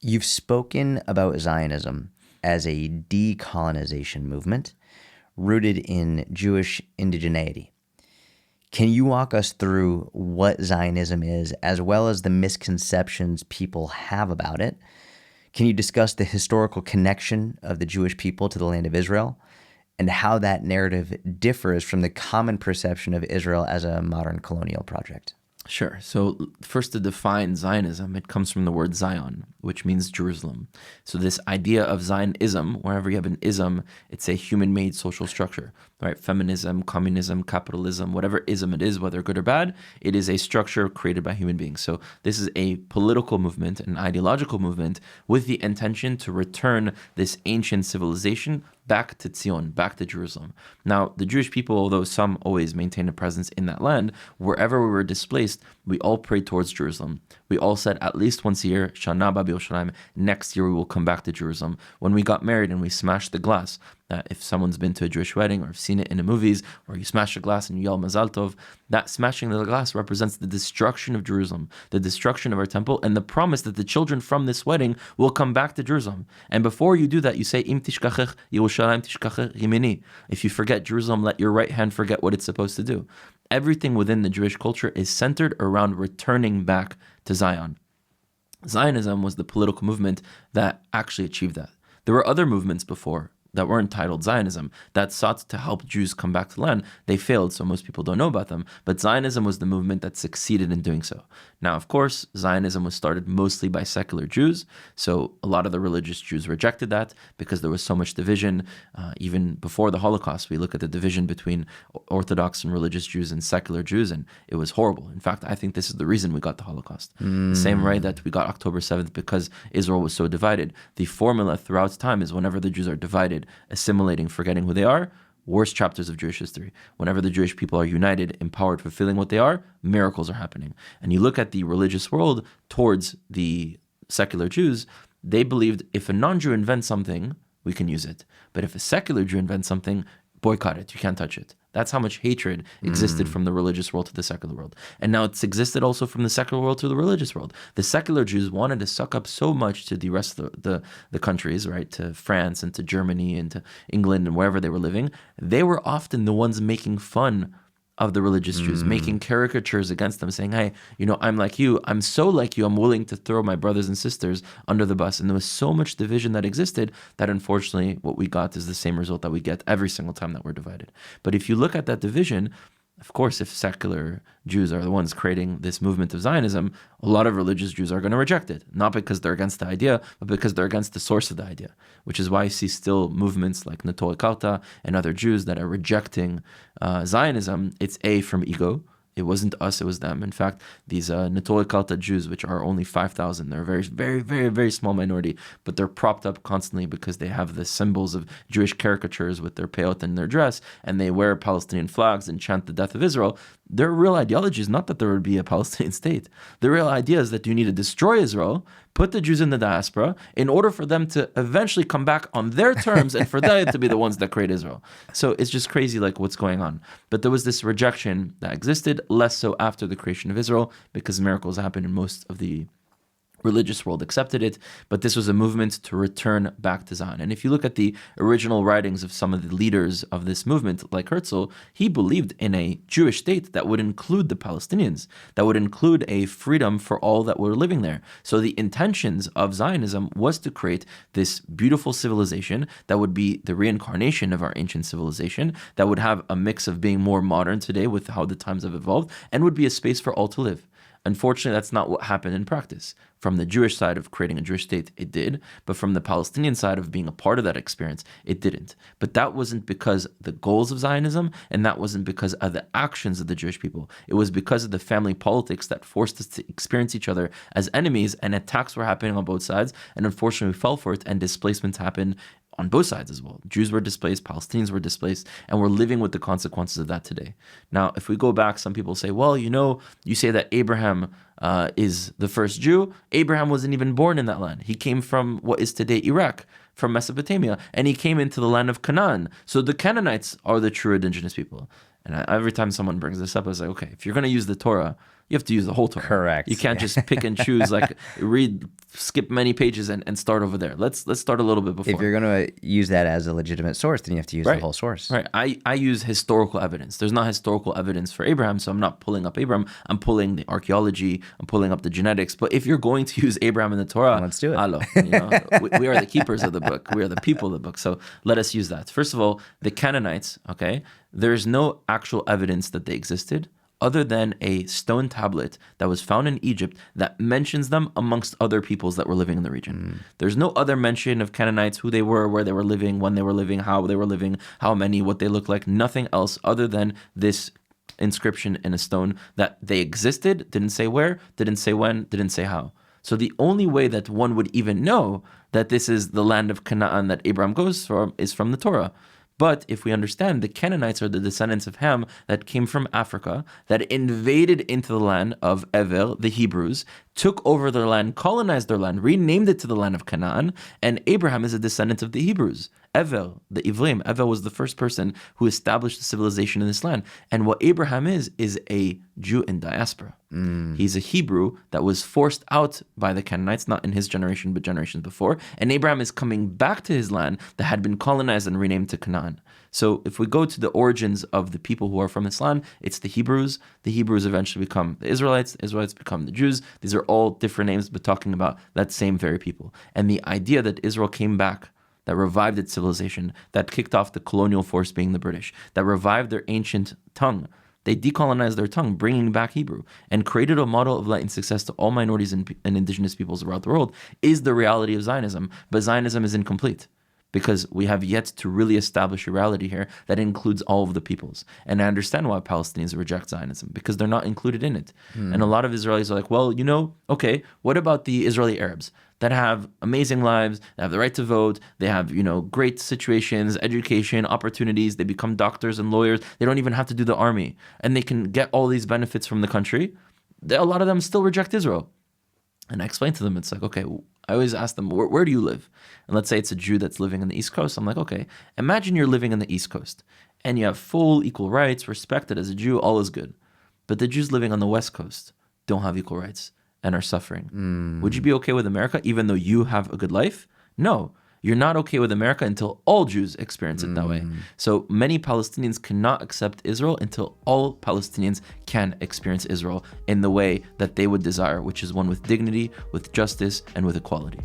You've spoken about Zionism as a decolonization movement rooted in Jewish indigeneity. Can you walk us through what Zionism is, as well as the misconceptions people have about it? Can you discuss the historical connection of the Jewish people to the land of Israel, and how that narrative differs from the common perception of Israel as a modern colonial project? Sure. So first, to define Zionism, it comes from the word Zion, which means Jerusalem. So this idea of Zionism, wherever you have an ism, it's a human-made social structure, right? Feminism, communism, capitalism, whatever ism it is, whether good or bad, it is a structure created by human beings. So this is a political movement, an ideological movement, with the intention to return this ancient civilization back to Zion, back to Jerusalem. Now, the Jewish people, although some always maintained a presence in that land, wherever we were displaced, we all prayed towards Jerusalem. We all said at least once a year, Shana Ba B'Yerushalayim, next year we will come back to Jerusalem. When we got married and we smashed the glass, if someone's been to a Jewish wedding or have seen it in the movies, or you smash a glass and you yell Mazal Tov, that smashing of the glass represents the destruction of Jerusalem, the destruction of our temple, and the promise that the children from this wedding will come back to Jerusalem. And before you do that, you say, Im tishkachech Yerushalayim tishkachech yimini. If you forget Jerusalem, let your right hand forget what it's supposed to do. Everything within the Jewish culture is centered around returning back to Zion. Zionism was the political movement that actually achieved that. There were other movements before that weren't titled Zionism, that sought to help Jews come back to the land. They failed, so most people don't know about them. But Zionism was the movement that succeeded in doing so. Now, of course, Zionism was started mostly by secular Jews, so a lot of the religious Jews rejected that because there was so much division. Even before the Holocaust, we look at the division between Orthodox and religious Jews and secular Jews, and it was horrible. In fact, I think this is the reason we got the Holocaust. The same way that we got October 7th because Israel was so divided. The formula throughout time is whenever the Jews are divided, assimilating, forgetting who they are, worst chapters of Jewish history. Whenever the Jewish people are united, empowered, fulfilling what they are, miracles are happening. And you look at the religious world towards the secular Jews, they believed if a non-Jew invents something, we can use it. But if a secular Jew invents something, boycott it. You can't touch it. That's how much hatred existed from the religious world to the secular world. And now it's existed also from the secular world to the religious world. The secular Jews wanted to suck up so much to the rest of the countries, right, to France and to Germany and to England and wherever they were living. They were often the ones making fun of the religious Jews, making caricatures against them, saying, hey, I'm like you, I'm so like you, I'm willing to throw my brothers and sisters under the bus. And there was so much division that existed that unfortunately what we got is the same result that we get every single time that we're divided. But if you look at that division, of course, if secular Jews are the ones creating this movement of Zionism, a lot of religious Jews are going to reject it, not because they're against the idea, but because they're against the source of the idea, which is why you see still movements like Natoi Kauta and other Jews that are rejecting Zionism. It's from ego. It wasn't us, it was them. In fact, these Natoi Kauta Jews, which are only 5,000, they're a very, very, very, very small minority, but they're propped up constantly because they have the symbols of Jewish caricatures with their peyot and their dress, and they wear Palestinian flags and chant the death of Israel. Their real ideology is not that there would be a Palestinian state. The real idea is that you need to destroy Israel, put the Jews in the diaspora, in order for them to eventually come back on their terms and for them to be the ones that create Israel. So it's just crazy like what's going on. But there was this rejection that existed, less so after the creation of Israel, because miracles happened in most of the religious world accepted it, but this was a movement to return back to Zion. And if you look at the original writings of some of the leaders of this movement, like Herzl, he believed in a Jewish state that would include the Palestinians, that would include a freedom for all that were living there. So the intentions of Zionism was to create this beautiful civilization that would be the reincarnation of our ancient civilization, that would have a mix of being more modern today with how the times have evolved, and would be a space for all to live. Unfortunately, that's not what happened in practice. From the Jewish side of creating a Jewish state, it did. But from the Palestinian side of being a part of that experience, it didn't. But that wasn't because of the goals of Zionism, and that wasn't because of the actions of the Jewish people. It was because of the family politics that forced us to experience each other as enemies, and attacks were happening on both sides. And unfortunately, we fell for it, and displacements happened on both sides as well. Jews were displaced, Palestinians were displaced, and we're living with the consequences of that today. Now, if we go back, some people say, well, you say that Abraham is the first Jew. Abraham wasn't even born in that land. He came from what is today Iraq, from Mesopotamia, and he came into the land of Canaan. So the Canaanites are the true indigenous people. And every time someone brings this up, I was like, okay, if you're going to use the Torah you have to use the whole Torah. Correct. You can't just pick and choose, like skip many pages and start over there. Let's start a little bit before. If you're going to use that as a legitimate source, then you have to use the whole source. Right. I use historical evidence. There's not historical evidence for Abraham, so I'm not pulling up Abraham. I'm pulling the archaeology. I'm pulling up the genetics. But if you're going to use Abraham in the Torah, let's do it. Hello, we are the keepers of the book. We are the people of the book. So let us use that. First of all, the Canaanites, okay, there's no actual evidence that they existed, other than a stone tablet that was found in Egypt that mentions them amongst other peoples that were living in the region. There's no other mention of Canaanites, who they were, where they were living, when they were living, how they were living, how many, what they looked like, nothing else other than this inscription in a stone that they existed, didn't say where, didn't say when, didn't say how. So the only way that one would even know that this is the land of Canaan that Abraham goes from is from the Torah. But if we understand, the Canaanites are the descendants of Ham that came from Africa, that invaded into the land of Ever, the Hebrews, took over their land, colonized their land, renamed it to the land of Canaan, and Abraham is a descendant of the Hebrews. Ever, the Ivrim, Ever was the first person who established a civilization in this land. And what Abraham is a Jew in diaspora. He's a Hebrew that was forced out by the Canaanites, not in his generation, but generations before. And Abraham is coming back to his land that had been colonized and renamed to Canaan. So if we go to the origins of the people who are from this land, it's the Hebrews. The Hebrews eventually become the Israelites. The Israelites become the Jews. These are all different names, but talking about that same very people. And the idea that Israel came back, that revived its civilization, that kicked off the colonial force being the British, that revived their ancient tongue. They decolonized their tongue, bringing back Hebrew, and created a model of light and success to all minorities and indigenous peoples around the world, is the reality of Zionism. But Zionism is incomplete, because we have yet to really establish a reality here that includes all of the peoples. And I understand why Palestinians reject Zionism, because they're not included in it. And a lot of Israelis are like, well, okay, what about the Israeli Arabs that have amazing lives, they have the right to vote, they have, great situations, education, opportunities, they become doctors and lawyers, they don't even have to do the army, and they can get all these benefits from the country. A lot of them still reject Israel. And I explain to them, it's like, okay, I always ask them, where do you live? And let's say it's a Jew that's living in the East Coast. I'm like, okay, imagine you're living in the East Coast and you have full equal rights, respected as a Jew, all is good. But the Jews living on the West Coast don't have equal rights and are suffering. Would you be okay with America even though you have a good life? No. You're not okay with America until all Jews experience it that way. So many Palestinians cannot accept Israel until all Palestinians can experience Israel in the way that they would desire, which is one with dignity, with justice, and with equality.